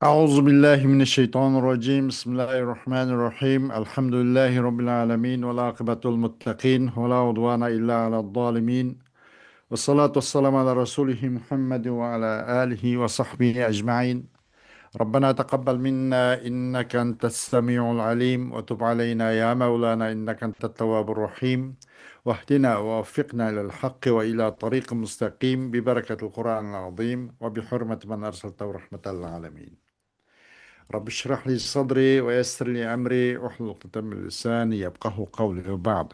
أعوذ بالله من الشيطان الرجيم. بسم الله الرحمن الرحيم. الحمد لله رب العالمين والعاقبة للمتقين ولا عدوان إلا على الظالمين، والصلاة والسلام على رسوله محمد وعلى آله وصحبه أجمعين. ربنا تقبل منا إنك أنت السميع العليم، وتب علينا يا مولانا إنك أنت التواب الرحيم، واهدنا ووفقنا إلى الحق وإلى طريق مستقيم ببركة القرآن العظيم وبحرمة من أرسلته رحمة للعالمين. رب اشرح لي صدري ويسر لي أمري واحلل عقدة من لساني يفقهوا قولي. وبعد،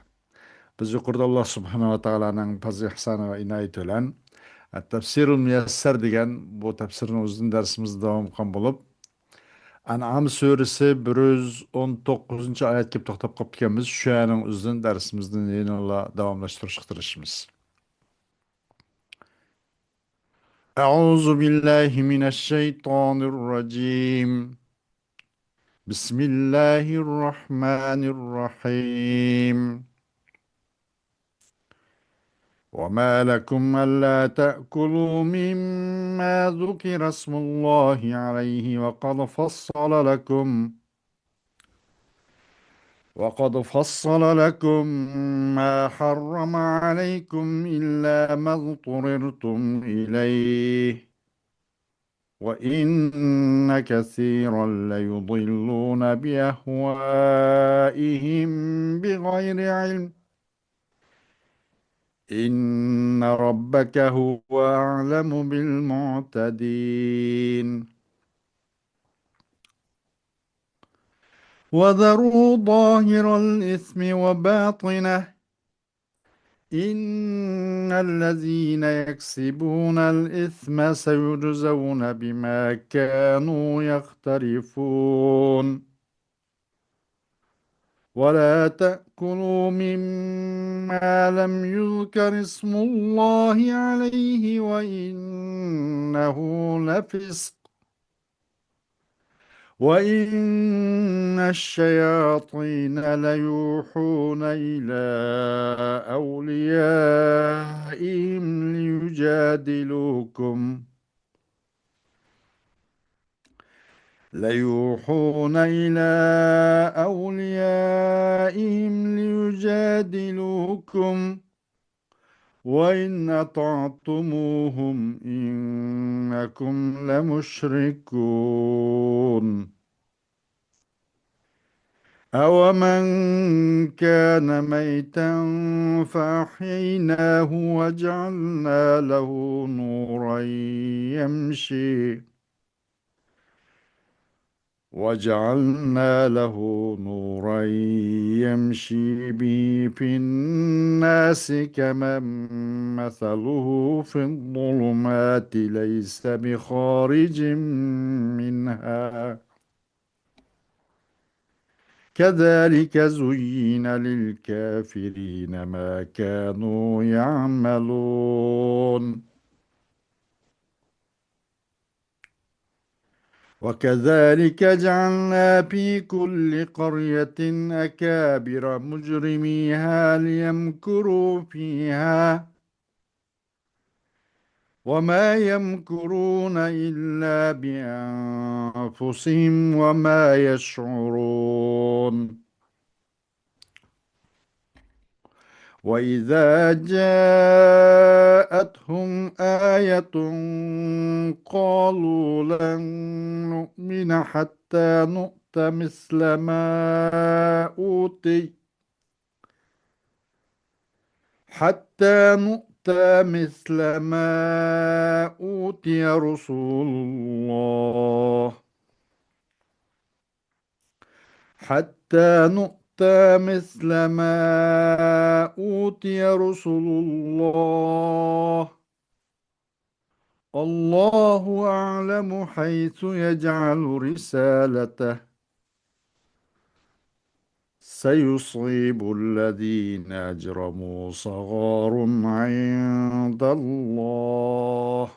بذكر الله سبحانه ve Taala'nın fazl ihsanı ve inayeti ile Tefsirul Müyesser degan bu tefsirimizin dersimiz devam qilgan bo'lib, An'am suresi 119 oyatga to'xtab qolib ekanmiz. Shuning o'zidan darsimizni yana davomlashtirishga tirishamiz. A'udzu billahi minash shaytonir rajim. بسم الله الرحمن الرحيم. وما لكم ألا تأكلوا مما ذكر اسم الله عليه وقد فصل لكم ما حرم عليكم إلا ما اضطررتم إليه، وإن كثيرا ليضلون بأهوائهم بغير علم. إن ربك هو أعلم بالمعتدين. وذروا ظاهر الإثم وباطنه، إن الذين يكسبون الإثم سيجزون بما كانوا يقترفون. ولا تأكلوا مما لم يذكر اسم الله عليه وإنه لفسق، وإن الشياطين ليوحون إلى أوليائهم ليجادلوكم، وإن أطعتموهم إنكم لمشركون. أومن كان ميتا فأحييناه وجعلنا له نورا يمشي به في الناس، كمن مثله في الظلمات ليس بخارج منها. كذلك زين للكافرين ما كانوا يعملون. وكذلك جعلنا في كل قرية أكابر مجرميها ليمكروا فيها، وما يمكرون إلا بأنفسهم وما يشعرون. وإذا جاءتهم آية قالوا لن نؤمن حتى نؤتى مثل ما أوتي رسول الله، حتى نؤتى مثل ما أوتي رسل الله. الله أعلم حيث يجعل رسالته، سيصيب الذين أجرموا صغار عند الله.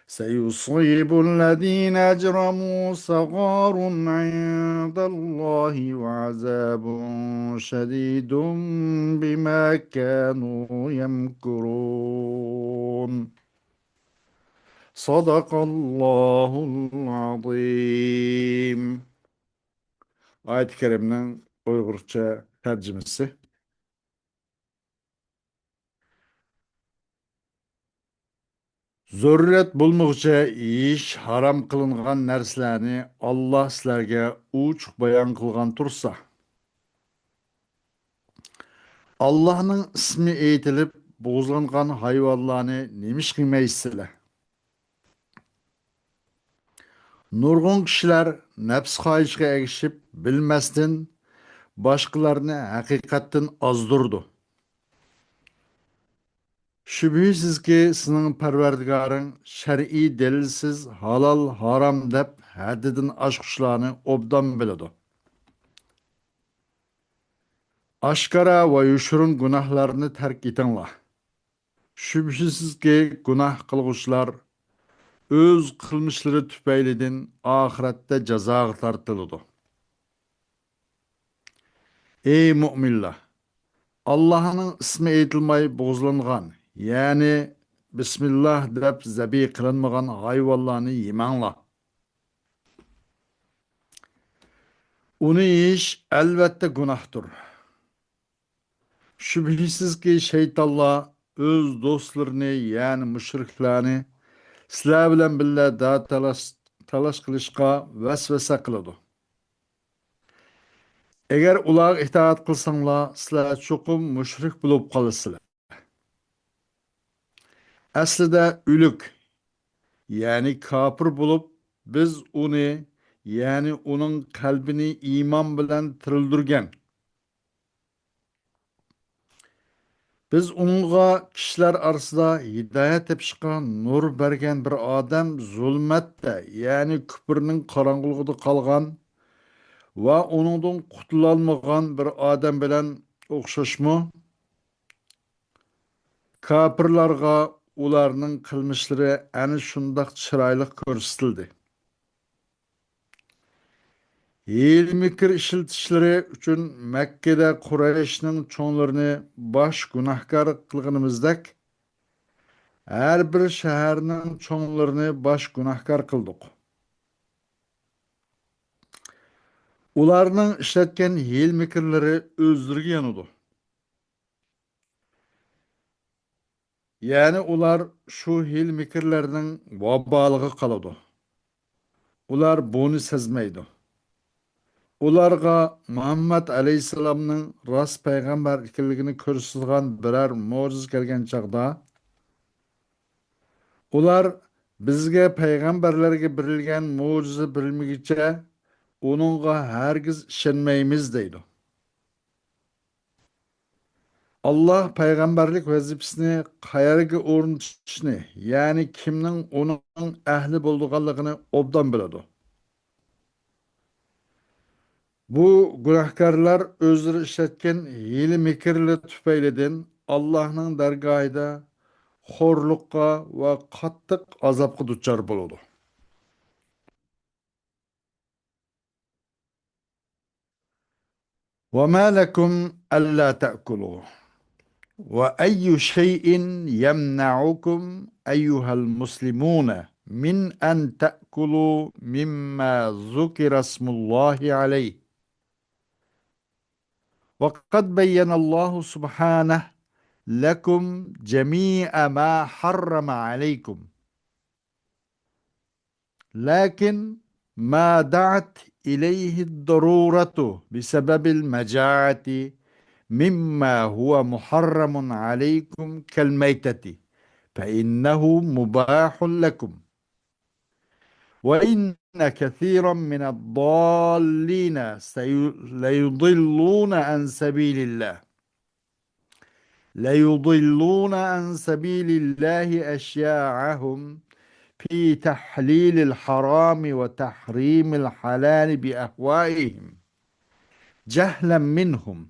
سيصيب الذين أجرموا صغار عند الله وعذاب شديد بما كانوا يمكرون. Sadakallahul azim. Ayet-i Kerim'in Uygurca tercümesi. Zurriyet bulmoqcha iş haram kılıngan nerslerini Allah sizlerge uçuk bayan kılgan tursa. Allah'ın ismi eğitilip bozulgan hayvanlarını nemiş kıymaysızlar. Nurgun kişiler nefs kayışına erişip bilmezden başkalarını hakikatten azdurdu. Şübhəsizki senin perverdigarın şer'i delilsiz halal haram dep haddidin aşkışlarını obdan biladi. Aşkara ve yuşurun günahlarını terk etinler. Şübhəsizki günah kılgıçlar öz kılmışları tüpeylidin ahirette cezağı tartılıdı. Ey müminler! Allah'ın ismi eğitilmeyi bozulangan, yani Bismillah dep zebi kılınmagan hayvanlarını yemenler. Onu yiyiş elbette günahtır. Şüphesiz ki şeytanlar öz dostlarını yani müşriklerini sizler bilen billa da talaş kılışqa vesvese kılıdı. Eğer ular itaat kılsanlar sizler çokum müşrik bulup kalısılar. Aslida ülük yani kafir bulup biz onu yani onun kalbini iman bilen tirildirgen. Biz onunğa kişiler arasında hidayet tepişqa nur bergen bir adam zulmetde yani küpürünün karangılığıda kalgan ve onundan kutulalmagan bir adam bilen okşaşma kapırlarga ularının kılmışları en şundak çıraylık körüstildi. Hil mikir işiltişleri üçün Mekke'de Kureyş'nin çoğunlarını baş günahkar kılgınımızdek her bir şehirnin çoğunlarını baş günahkar kıldık. Ularının işletken hil mikirleri özdürgü yanıdı. Yani ular şu hil mikirlerinin vabalığı kaladı. Ular bunu sezmeydi. Ularga Muhammed Aleyhisselam'ın rast peygamber ikiligini körüsüzgan birer muciz kelgen çağda, ular bizge peygamberlerge birilgen mucize birilmegiçe onunla hergiz işenmeyimiz deydi. Allah peygamberlik vazifesini qayerge o'rnatishni, yani kimning onun ehli bo'lganligini obdan biladi. Bu günahkarlar özleri işletken hili mikirli tüpeylidin Allah'ın dergahida horlukka ve kattık azapkı duçar buludu. وَمَا لَكُمْ أَلَّا تَأْكُلُوا وَأَيُّ شَيْءٍ يَمْنَعُكُمْ أَيُّهَا الْمُسْلِمُونَ مِنْ أَنْ تَأْكُلُوا مِمَّا ذُكِرَ اسْمُ اللّٰهِ عَلَيْهِ وَقَدْ بَيَّنَ اللّٰهُ سُبْحَانَهُ لَكُمْ جَمِيعَ مَا حَرَّمَ عَلَيْكُمْ لكن ما دعت إليه الضرورة بسبب المجاعة مما هو محرم عليكم كالميتة فإنه مباح لكم وإن كثيرا من الضالين ليضلون عن سبيل الله أشياعهم في تحليل الحرام وتحريم الحلال بأهوائهم جهلا منهم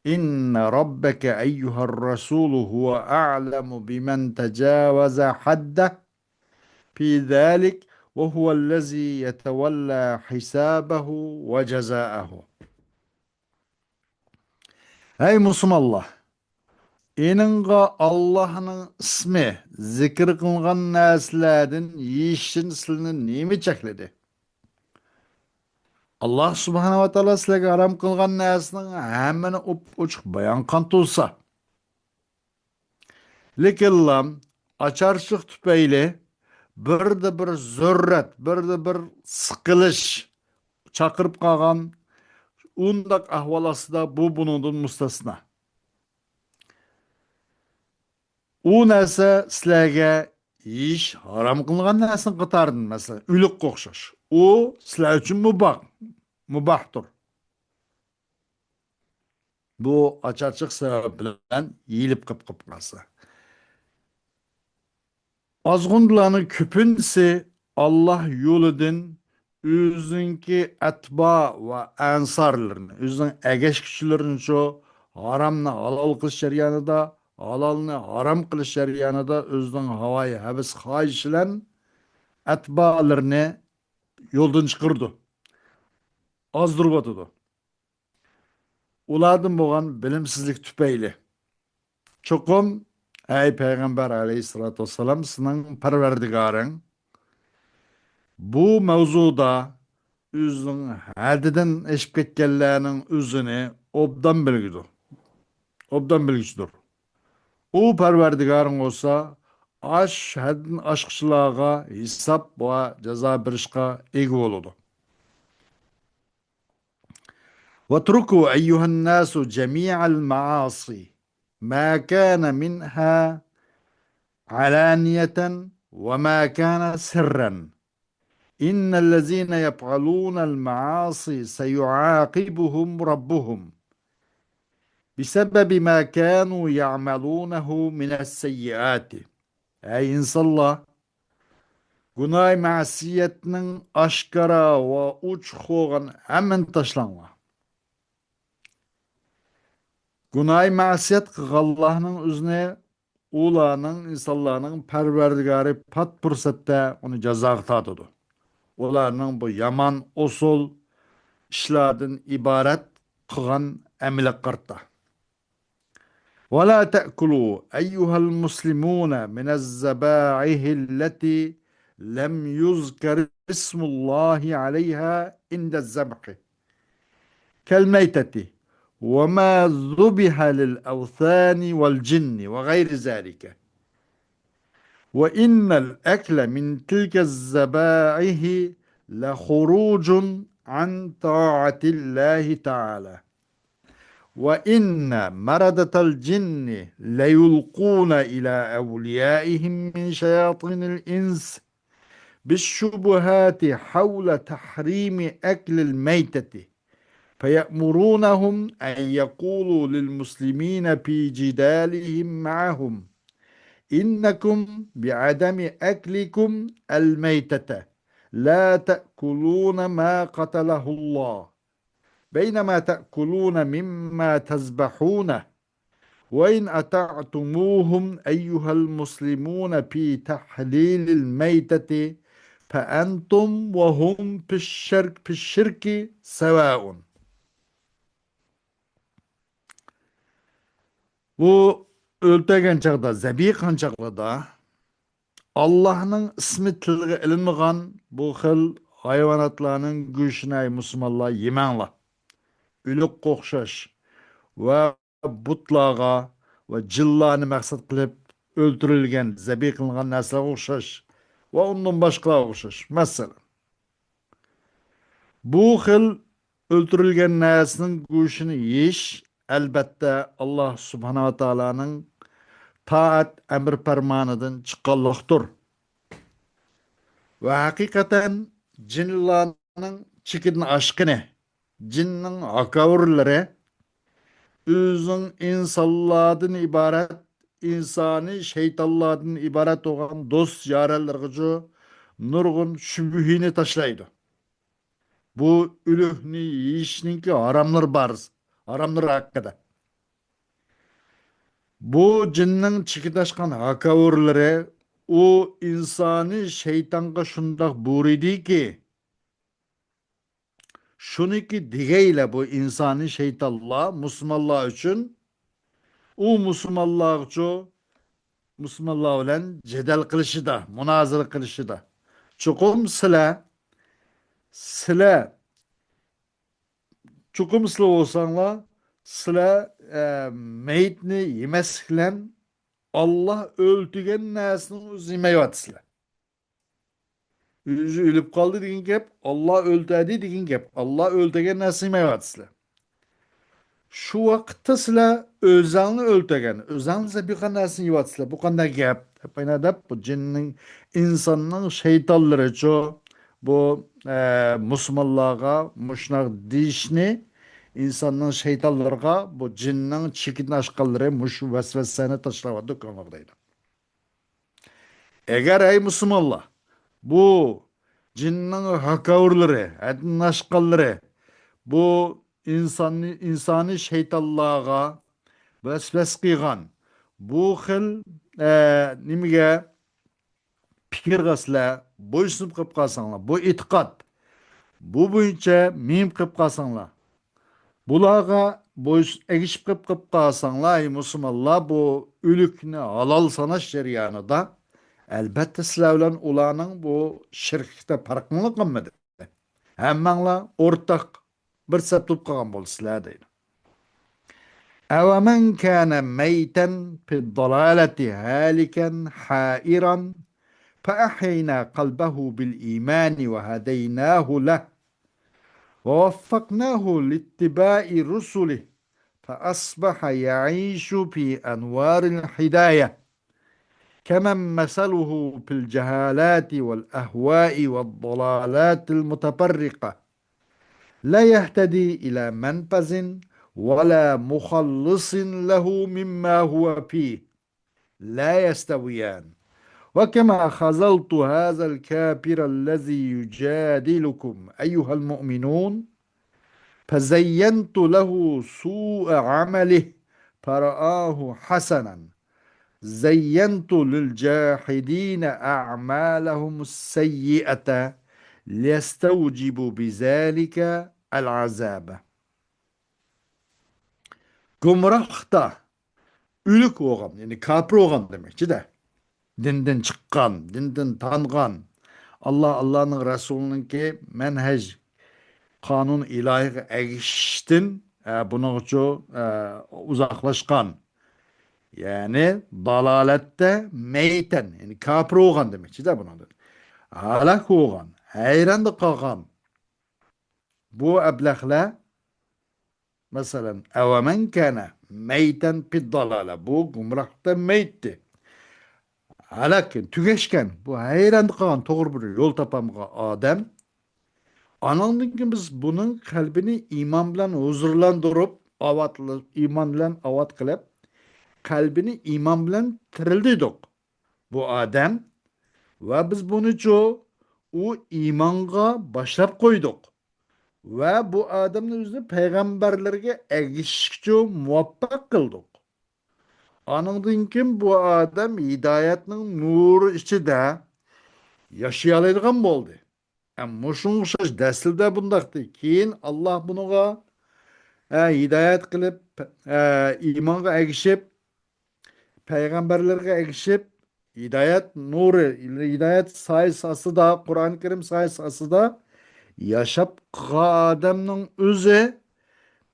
إن ربك أيها الرسول هو أعلم بمن تجاوز حده في ذلك وهو الذي يتولى حسابه وجزاءه. Ey Müslümanlar! Eningga Allah'ın ismi zikir kılgan näslerden yiyişin silini nemi çekledi? Allah subhanahu wa ta'ala sizlarga haram kılgan näsinin hemmeni uçuk bayan kantulsa. Lekin lam açarçık tüpeyle birde bir zörret, birde bir sıkılış çakırıp kalgan undak ahvalası da bu bunun mustasna. U narsa sizlarga yeyish harom qilingan narsani qatoridan masalan uliqqa o'xshash. U sizlar uchun mubahdir. Bu ocharchiq sabab bilan yeyilib qilib qolsa. Azg'unlarning ko'pincha Allah yo'lidan o'zinki atba va ansarlarni, o'zining agash kuchlarini shu haromni halol qilish jarayonida, halolni harom qilish jarayonida o'zining havoyi habis xohish bilan atbalarni yo'ldan chiqirdi, ozdirib. Ulardan bo'lgan bilimsizlik tufayli. Cho'qim, ey payg'ambar alayhissalatu vassalam, sizning parvardigoring bu mavzuda o'zining haddidan eshib ketganlarning o'zini obdan bilgichidir. U parvardigoring bo'lsa, haddin oshqishlarga hisob va jazo berishga ega bo'ladi. واتركوا أيها الناس جميع المعاصي ما كان منها علانية وما كان سرا إن الذين يفعلون المعاصي سيعاقبهم ربهم بسبب ما كانوا يعملونه من السيئات. أي إنسان الله günah masiyetinin aşkara ve uç xoğun hemen taşlanma. Günah masiyet Allah'ın üzerine ulanın insanların perverdigarı pat fırsatta onu ceza tatıdı. Ularının bu yaman usul işlerden ibaret kılan emile kırta. ولا تأكلوا أيها المسلمون من الذبائح التي لم يذكر اسم الله عليها عند الذبح كالميتة وما ذبح للأوثان والجن وغير ذلك وإن الأكل من تلك الذبائح لخروج عن طاعة الله تعالى وإن مردة الجن ليلقون إلى أوليائهم من شياطين الإنس بالشبهات حول تحريم أكل الميتة فيأمرونهم أن يقولوا للمسلمين في جدالهم معهم إنكم بعدم أكلكم الميتة لا تأكلون ما قتله الله بينما تأكلون مما تذبحونه وإن أطعتموهم أيها المسلمون في تحليل الميتة فأنتم وهم في الشرك سواء. Bu öldürgen çağda, zebi kan çağda Allah'ın ismi tilge ilinmegan bu xil hayvanatlarının güçüne Müslümanlar yemenler. Ülük kokşaş ve butlağa ve cillani maksat kılıp öldürülgen, zebi kılınan nesle kokşaş ve ondan başkalarına kokşaş. Mesela bu xil öldürülgen nesinin güçünü yiyiş elbette Allah subhanahu wa ta'ala'nın taat emir fermanıdan çıkallıktır. Ve hakikaten cinlerin çikidin aşkını, cinnin akavurları, özün insanlardan ibaret, insani şeytanlardan ibaret olan dost yarelergıcı nurgun şübhini taşlaydı. Bu ülühni yiyişninki haramlar barız, haramlar hakkıda. Bu cinnin çikidaşkan hakavurları o insani şeytanға şundaq buridi ki şunu ki digeyle bu insani şeytanlar Müslümanlar için u musulmonlar bilan jadal qilishida, munozara qilishida. Chuqum sizlar chuqum sizlar bo'lsanglar, sizlar meyitni yemasliklan Allah öldürgen narsani o'zi yemayotsizlar. O'zi o'lib qoldi degan gap, Allah o'ldirdi degan gap. Allah o'ldirgan narsani yemayotsizlar. Shu vaqtda sizlar o'zingni o'ldirgan, o'zingizga bir qanday narsani yeyotsizlar. Bu qanday gap? Deb bu jinning, insonning shaytonlaricha bu musulmonlarga mushunaq deyishni insonning shaytonlarga bu jinning chekini ochganlari mush vasvasani tashlab deydi. Eğer ey Müslümanlar bu cinnin hakavurları, edin aşkalları bu insani şeytallığa vesves kıygan bu xil nimige fikir qasla boysunup qıp qalsаңlar, bu itiqat bu boyunca mim qıp qalsаңlar, bularga egişip qıp qalsаңlar ey Müslümanlar bu ülükni halal sanaş jarayonida albatta sizlar bilan ularning bu shirkda farqini qilmadi. Hammanglar o'rtaq bir sap turib qolgan bo'lsizlar deydi. أَوَمَنْ كَانَ مَيْتًا فِي الضَّلَالَةِ هَالِكًا حَائِرًا فَأَحْيَيْنَا قَلْبَهُ بِالْإِيمَانِ وَهَدَيْنَاهُ لَهُ وَوَفَّقْنَاهُ لِاتِّبَاعِ رُسُلِهِ فَأَصْبَحَ يَعِيشُ فِي أَنْوَارِ الْهِدَايَةِ كمن مثله في الجهالات والأهواء والضلالات المتفرقة لا يهتدي إلى منفذ ولا مخلص له مما هو فيه لا يستويان وكما خذلت هذا الكافر الذي يجادلكم أيها المؤمنون فزينت له سوء عمله فرآه حسنا زينت للجاحدين أعمالهم السيئة ليستوجبوا بذلك العذاب. Gumrahta ülük oğam yani kapır oğam demekçi de dinden çıkkan, dinden tangan Allah'ın Resulü'nün ki menhec kanun ilahi egiştin bunun için uzaklaşkan. Yani dalalette meyten yani kapır oğan demek de bunadır. Halak oğan, hayrandı kalkan. Bu eblekle mesela evemen kâne meyten pid dalale. Bu gumrahta meytti. Halakken, tügeşken bu hayrandı kalkan doğru bir yol tapamga adam. Anandın ki biz bunun kalbini iman bilen huzurlandırıp iman bilen avat kılıp kalbini iman bilen tirildik. Bu adam ve biz bunu çoğu o imanga başlap koyduk. Ve bu adamın özünü peygamberlerine erişikçe muvaffak kıldık. Anladın kim bu adam hidayetinin nuru içinde yaşayalaydıgan oldu. Ama şunun söz desilde bundaktı. Keyin Allah bunuğa hidayet kılıp imanga erişip peygamberlerine erişip hidayet nuru, hidayet sayısası da Kur'an-ı Kerim sayısası da yaşap adamның özü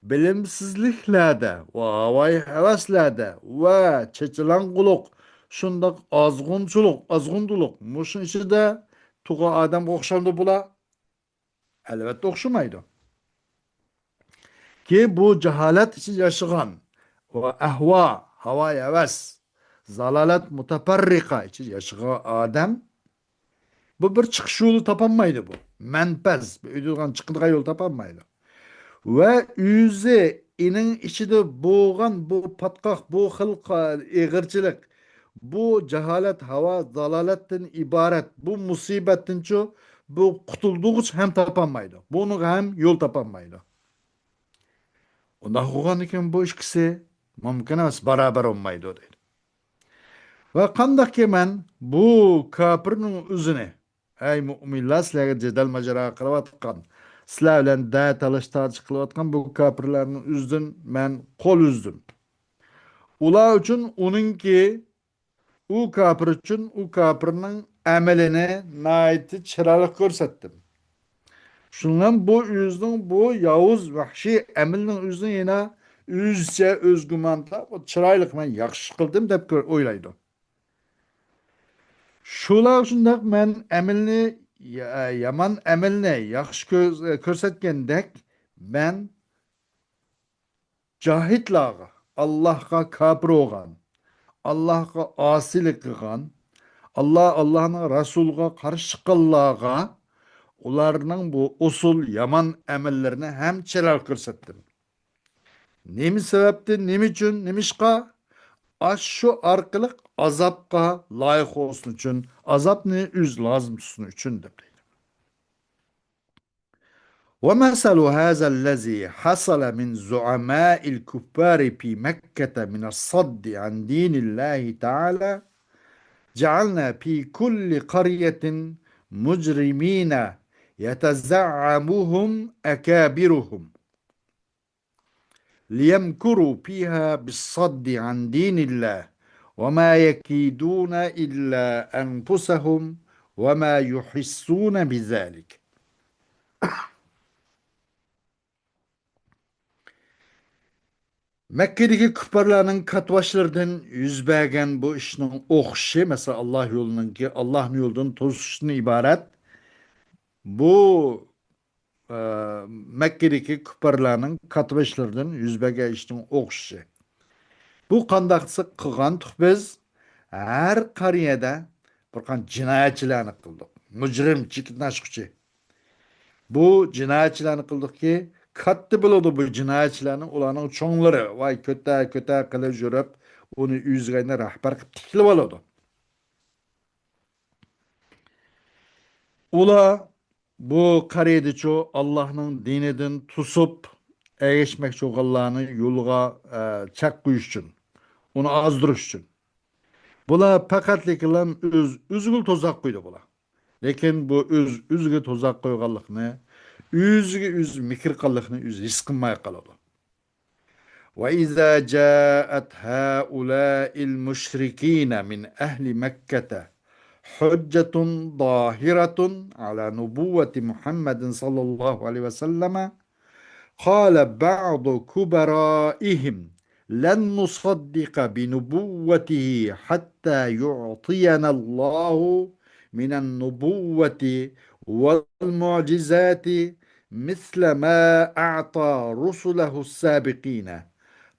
bilimsizliklerde ve havai heveslerde ve çeçilanguluk şundak azgunduluk muşun içinde tuğa adam okşandı bula elbette okşamaydı. Ki bu cehalet için yaşayan ve havai heves zalalet mutaperrika için yaşayan adam bu bir çıkış yolu tapanmaydı bu. Menpez, ödülgan çıkıntığa yol tapanmaydı. Ve yüzü inin içinde boğan bu patkak, bu hılka, eğircilik, bu cehalet, hava, zalaletten ibaret, bu musibetin ço, bu kutulduğu hem tapanmaydı. Bunu hem yol tapanmaydı. Onda huğan iken bu ikisi mümkün emas beraber olmaydı dedi. Ve kandak kemen bu kapırın üzerine ey müminler sizlerge cedel macera kılavatkan sizler bilen da talış tartış kılavatkan bu kapırların üzdün men kol üzdüm. Ular üçün onunki u kafir üçün u kafirning amelini naiti çıralık ko'rsatdim. Şundan bu yüzden bu Yavuz vahşi emilning yüzden yine yüzce özgümanda o çıraylık men yaxşı kıldım dep oylaydı. Şular şundak men emilni yaman emilni yaxşı ko'rsatgandek ben cahitlarga Allah'a kafir olgan, Allah'a asilik qilgan, Allah'ın Resulüga qarşı chiqqanlarga ularning bu usul yaman amallarını hem çelal ko'rsatdim. Nemi sebepti, nemi üçün, nemişqa? Aş şu arkalık azapqa layık olsun üçün, azap ne üz lazım tutsun üçün de. ومثل هذا الذي حصل من زعماء الكفار في مكة من الصد عن دين الله تعالى جعلنا في كل قرية مجرمين يتزعمهم أكابرهم ليمكروا فيها بالصد عن دين الله وما يكيدون إلا أنفسهم وما يحسون بذلك. Mekke'deki küffarların katvaşlardan yüz bergen bu işin okşi mesela Allah yolunun ki Allah'ın yolunun tozuşunu ibaret. Bu e, Mekke'deki küffarların katvaşlardan yüz bergen işin okşi. Bu qandaqsı qilgandik biz har qariyada bir qan jinoyatchilarni qildik. Mujrim cheknashquchi. Bu jinoyatchilarni qildikki, katta bo'ladi bu jinoyatchilarni ularning cho'nglari voy ko'ta qilib yurib, uni yuzgayni rahbar qilib tiklib oladi. Ular bu qariydichu Allohning dinidan tusib erishmoqchi bo'lganlarni yo'lga chaq qo'yish uchun, uni ozdirish uchun. Bular faqatlikilan üzgül tozak koydu bular. Lekin bu üzgü tozak koyganlıkni, üzgü mikir qilliqni his qilmay qoladi. وإذا جاءت هؤلاء المشركين من أهل مكة حجة ظاهرة على نبوة محمد صلى الله عليه وسلم قال بعض كبرائهم لن نصدق بنبوته حتى يعطينا الله من النبوة والمعجزات مثل ما أعطى رسله السابقين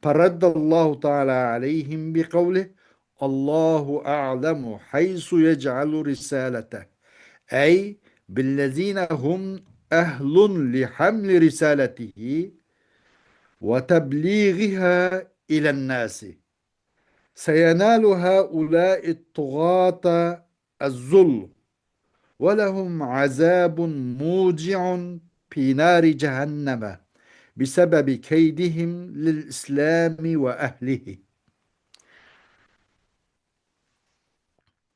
فرد الله تعالى عليهم بقوله الله أعلم حيث يجعل رسالته أي بالذين هم أهل لحمل رسالته وتبليغها إلى الناس سينال هؤلاء الطغاة الذل ولهم عذاب موجع في نار جهنم بسبب كيدهم للإسلام وأهله.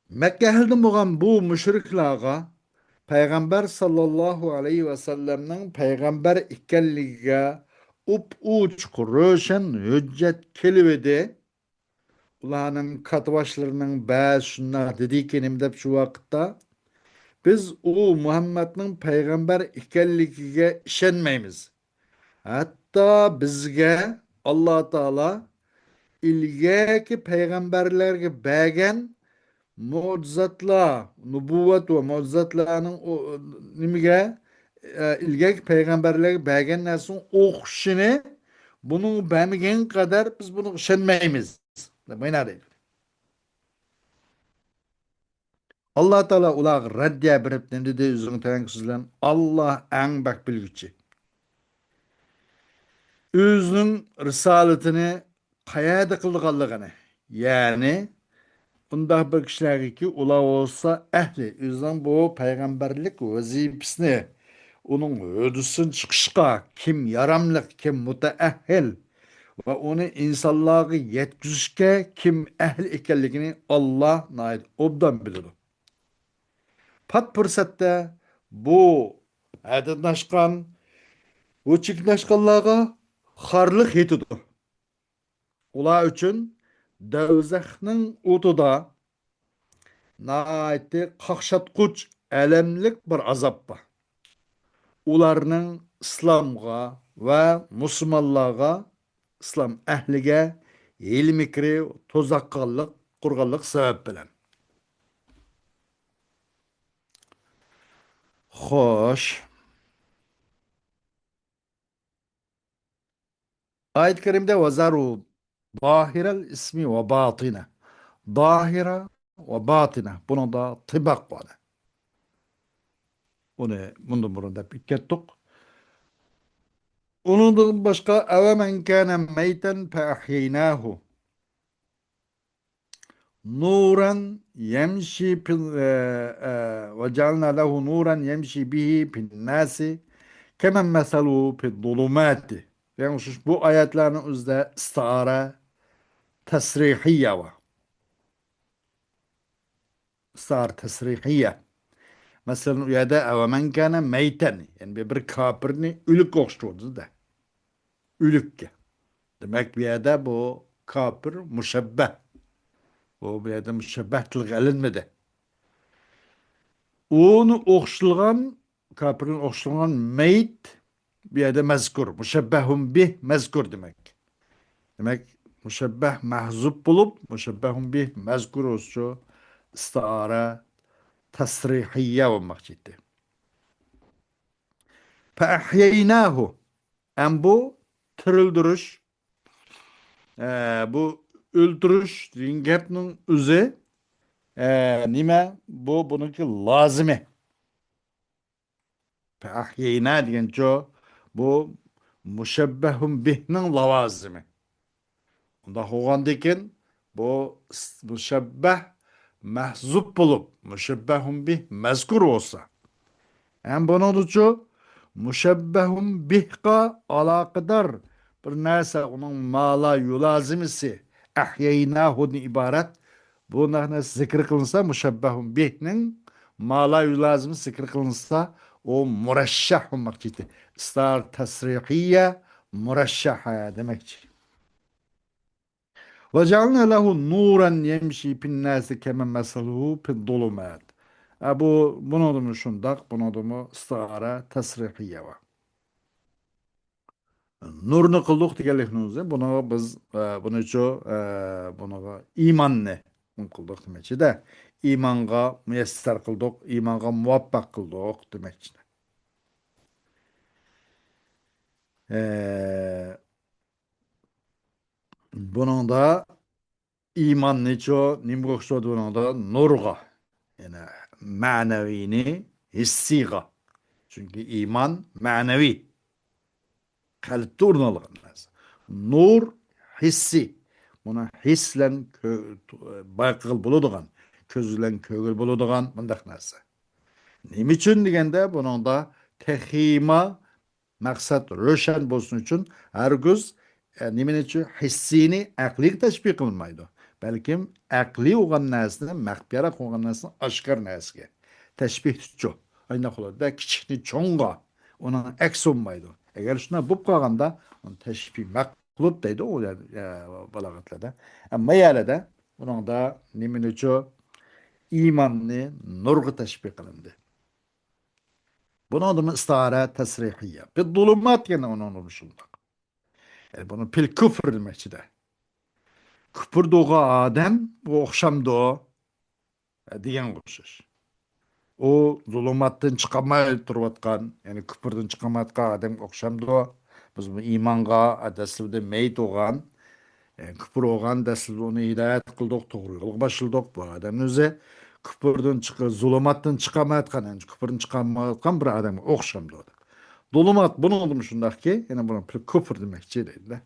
Mekke ehliden bo'lgan bu müşriklarga Peygamber sallallahu aleyhi ve sellem'nin peygamber ekanligiga uch ro'shan hujjat kelibdi. Ularning katvaşlarının ba'zi shunday dedikenim deb shu vaqtda biz u Muhammadning peygamber ekanligiga ishonmaymiz. Hatta bizga Alloh taolo ilgaki peygamberlerge bergan mo'jizatlar, nubuvvat va mo'jizatlarning nimaga ilgak peygamberlerge bergan narsani o'qishini bunu bermagan kadar biz bunu ishonmaymiz. Demayna deydi. Allah Teala ular raddiya berib ne dedi o'zining tavakkuzlan Allah eng bak bilguchi. O'zining risolatini qayerda qilganligini, ya'ni bunda bir kishilarki ular olsa ehli o'zining bu payg'ambarlik vazifasini uning o'zisin chiqishga kim yaramliq, kim mutaahhil ve onu insanlığa yetkizishga kim ehli ekanligini Allah nayt obdan biladi. Pat fursatda bu adadlashgan, bu cheknashganlarga xorliq yetidi. Ular uchun Do'zaxning o'tida naiti qaqshatquch alamlik bir azob bor. Ularning islomga va musulmonlarga, islom ahliga hilmikri to'zaqqonlik qurganlik sabab bilan. Xo'sh, oyat karimda vazaru zahiral ismi va batina. Zahira ve batina. Buna da tıbak var. Bunu bundan burada bittik. Onun başka eve men kana meyten fe ahyaynahu nuran yemşi ve cealna lehu nuran yemşi bihi fil nasi kemen mesalu fil zulumati. Yani bu ayetlerin üzerinde istara tesrihiye var. İstara tesrihiye. Mesela ya da eve men kana meyten. Yani bir kafirini ölük okşuyordu da. Ölük. Demek bir yerde bu kafir müşebbeh. Bu bir yerde müşebbehtilik elinmedi. Onu okşulgan, kafirin okşulgan meyit bir yerde mezkur. Müşebbehun bih mezkur demek. Demek müşebbeh mahzup bulup müşebbehun bih mezkur olsun. İstiara tasrihiyye olmak ciddi. Fe'ahyeynahu. En bu tırıldırış, bu öldürüş, ringepnin üzü. Nime bu bununki lazimi. Ahyeyna diyen co bu müşebbehun bihnin lavazimi. Onda hoğandikin bu müşebbeh mehzup bulup müşebbehun bih mezkur olsa. Hem bunun ucu müşebbehun bihka alakadar bir neyse onun mala yulazimisi ahyeynahun ibaret. Bu nahne zikir kılınsa müşebbehun bihnin mala yulazimi zikir kılınsa o mureşşah olmak ciddi. İstar tasrihiye mureşşaha demekçi. Ve cealna lehu nuran yemşi fin nasi kemen mesaluhu fid zulumat. Bu bunu da mı şundak, bunu da mı istara tasrihiye var. Nurni qildik deganlikni buni biz bunichu bunaqa iymonni qildik demakchida. Iymonga muyassar qildik, iymonga muvaffaq qildik demakchi. E, buningda iymonni nimga o'xshaydi buningda nurga, ya'ni ma'naviyni hissiga. Chunki iymon ma'naviy, qalbda o'rnalgan narsa. Nur hissi. Buna hislen bayqıl bulunduğun, közülen kögül bulunduğun bundaq narsa. Nima uchun deganda buningda texima maqsad ro'shan bo'lsin uchun hargiz nima uchun hissini aqliy tashbih qilmaydi. Balkim aqliy bo'lgan narsani maxbiyara qilgan narsani oshkor narsaga tashbih tutchu. Ayna qiladi kichikni cho'ngga uni aks olmaydi. Agar shuna bo'lib qolganda uni tashbih maqlub deydi u balog'atlarda. Ammo yalada buningda nima uchun iymonni nurga tashbih qilindi. Bunun adı istare tesrihiye. Bir zulumat yine onun oluşunda. Yani bunu pil küfür demekçide. Küfür doğu Adem, bu okşamdı o diyen koşuş. O zulumattan çıkamay durvatkan, yani küfürden çıkamayatkan Adem okşamdı o. Biz bu imanga, adasılıda meyit oğan, küfür oğan, dasıl onu hidayet kıldık, doğruyuluk başıldık bu Adem'in özü. Küfürden zulumattan çıkamayatkan, yani küfürden çıkamayatkan bir Adem okşamdı o. Dolumat bunu oldu şundak ki yine buna bir küfür demekçi değil de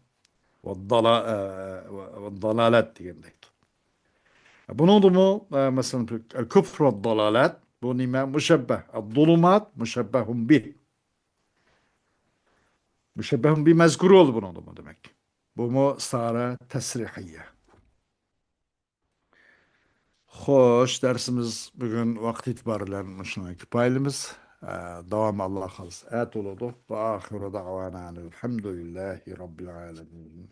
ve dalalet diyendek. Bunu oldu mu mesela el küfür ve dalalet bu nime müşebbeh. Dolumat müşebbehun bih. Müşebbehun bih mezkuru oldu bunu oldu mu demek. Bu mu sara tesrihiye. Hoş dersimiz bugün vakit itibariyle şuna kipaylimiz. Devam Allah kalsın. Et oldu. Ve ahiru da'vana elhamdülillahi rabbil alemin.